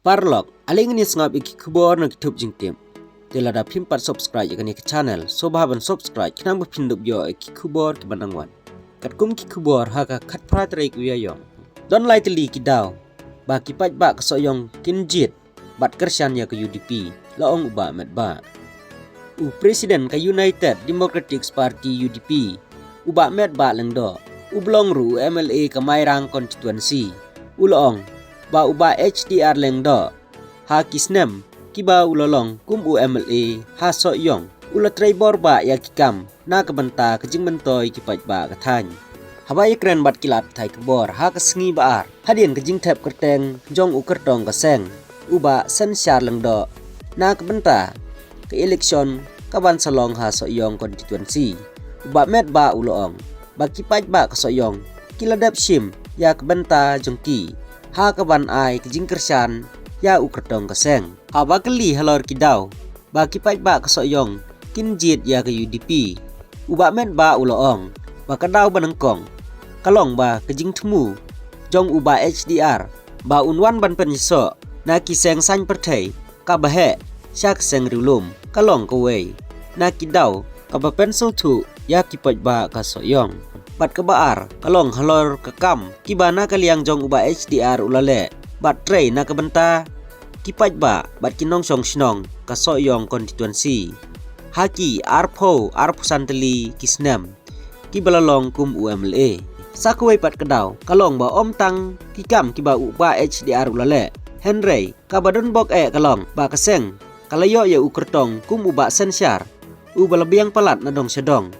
Parlok, aling ni sengap iki kubor na kitub jing tim. Tela da pimpat subscribe ya ke channel. So bahaban subscribe kenang berpindup yo iki kubor ke bandangwan. Kat kum ki kubor haka kat pratrai ku ya yong. Don lai teli ki daw. Ba ki pat ba kesoyong kinjit. Bat kersyan ya ke UDP. Laong uba met ba. Presiden ke United Democratic Party UDP. Uba met ba leng do. Ublong ru MLA ke Mairang constituency. Ulong ba uba HDR leng do. Ha kisnem kiba ulolong kum UMLA ha so yong. Ula traibor ba ya kikam na kebenta kejing mentoy kipat ba katany. Habai keren bat kilat thai kebor ha kesengi baar. Hadien kejing tep kerteng jong ukertong keseng. Uba sensyar leng do. Na kebenta ke eleksyon kaban salong ha so yong constituency. Uba met ba ulong. Ba kipat ba kesoyong kiladap shim ya kebenta jongki. Ha kaban ai kejing kersan ya ukertong keseng. Ha ba keli halor kidaw. Ba kipat ba kesoyong kinjit ya ke UDP. Uba met ba uloong. Ba kadaw banengkong. Kalong ba kejing temu. Jong uba HDR. Ba unwan ban penyeso. Na kiseng san pertai. Kabahe. Sya keseng rilum. Kalong kawai. Na kidaw. Kabapen tu ya kipat ba kesoyong. Bat kebaar, kalong halor kekam, kibana kaliang jong uba HDR ulale, bat tray na kebenta, kipat ba, bat kinong song snong, kasoyong konstituensi. Haki arpo santeli kisnem, kibalalong kum UMLA. Sakuway pat kedaw, kalong ba om tang, kikam kiba uba HDR ulale. Henry, kabadon bok kalong, ba keseng, kalayo ya ukertong kum uba sensyar, uba lebiang palat na dong sedong.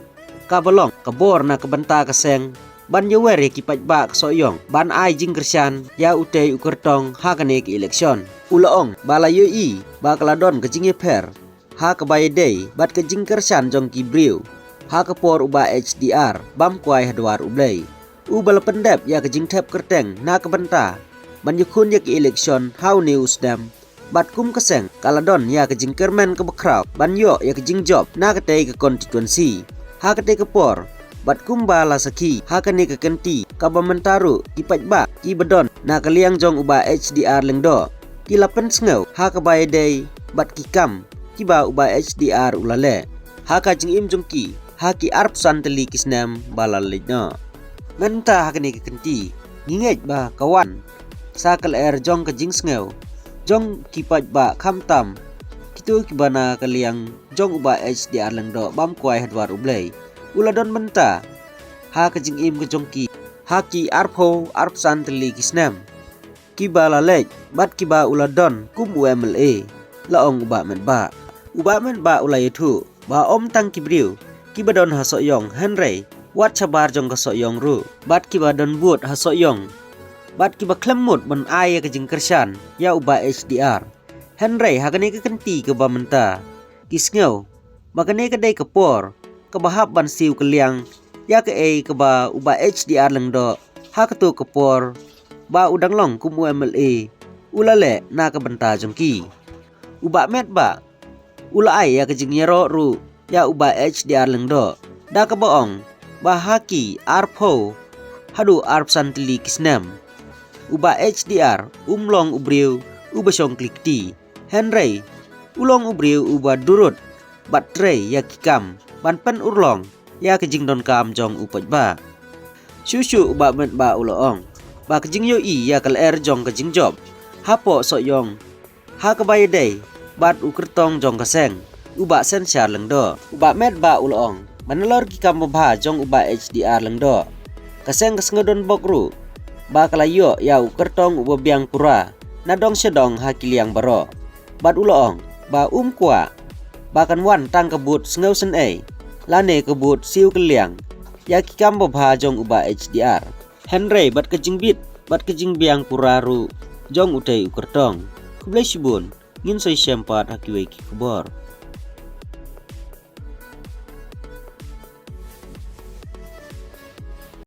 Kabalong, kabor na kebenta keseng, ban yewer ya kipat ba kesoyong, ban ai jing kersyan, ya utay ukertong ha kane ke eleksyon. Ulaong, bala yoi, ba kaladon kejing yeper, ha kebayedey, bat kejing kersyan jong kibriu, ha kepor uba HDR, bam kuai hadwar ublay. Ubal pendep ya kejing tep kerteng na kebenta, ban yukun ya ke eleksyon, hau ni usdam, bat kum keseng, kaladon ya kejing kermen ke bekraw, ban yo ya kejing job, na ketay ke konstituensi. Ha kate kepor, bat kumba la saki, ha kane ke kenti, kaba mentaru, kipat ba, ki bedon, na kaliang jong uba HDR lengdo, ki lapen sengau, ha kabayedey, bat kikam, kiba uba HDR ulale, ha kajing im jongki, ha ki arp santeli kisnem balalidno. Ngenta ha kane ke kenti, ngingej ba kawan, sakal jong kajing sengau, jong kipat ba kamtam, kitu kibana kaliang jong uba HDR lengdo bam kuai hadwar ublay. Uladon menta. Ha kejing im kejongki. Ha ki arp santeli kisnem. Kiba lalej. Bat kiba uladon kum UMLA. Laong uba men ba. Uba men ba ulay itu. Ba om tang kibriu. Kiba don hasoyong Henry. Wat cabar jong kasoyong ru. Bat kiba don buat hasoyong. Bat kiba klemut ban ay kejing kersan. Ya uba HDR. Henry hakane ke kenti ke bamenta. Kisngau, makane ke day kepor, ke bahap ban siu keliang, ya ke ke ba uba HDR lengdo, ha ketu kepor, ba udang long kum UMLA, ulale na ke benta jongki. Uba met ba, ula ai ya ke jing yero ru, ya uba HDR lengdo, da ke boong, ba haki arpo, hadu arp santeli kisnem. Uba HDR, umlong ubriu, uba syong klikti. Henry, ulong ubriu uba durut, bat tray ya kikam, ban pen urlong, ya kejing don kam jong upat ba. Susu uba met ba uloong, ba kejing yoi ya kal jong kejing job, hapo soyong, ha kabayedey, bat ukertong jong keseng, uba sensyar lengdo, uba met ba uloong, manalor kikam ba jong uba HDR lengdo, keseng kesengedon bokru, ba kalayo ya ukertong uba biang pura, nadong sedong ha kiliang baro. Bat uloong, ba kwa, bakan wan tang kebut sengau sen lane kebut siu keliang, ya kikam ba jong uba HDR. Henry bat kejing bit, bat kejing biang puraru, jong utay ukertong. Kublay sibun, ngin soy sempat hakiway kikubor.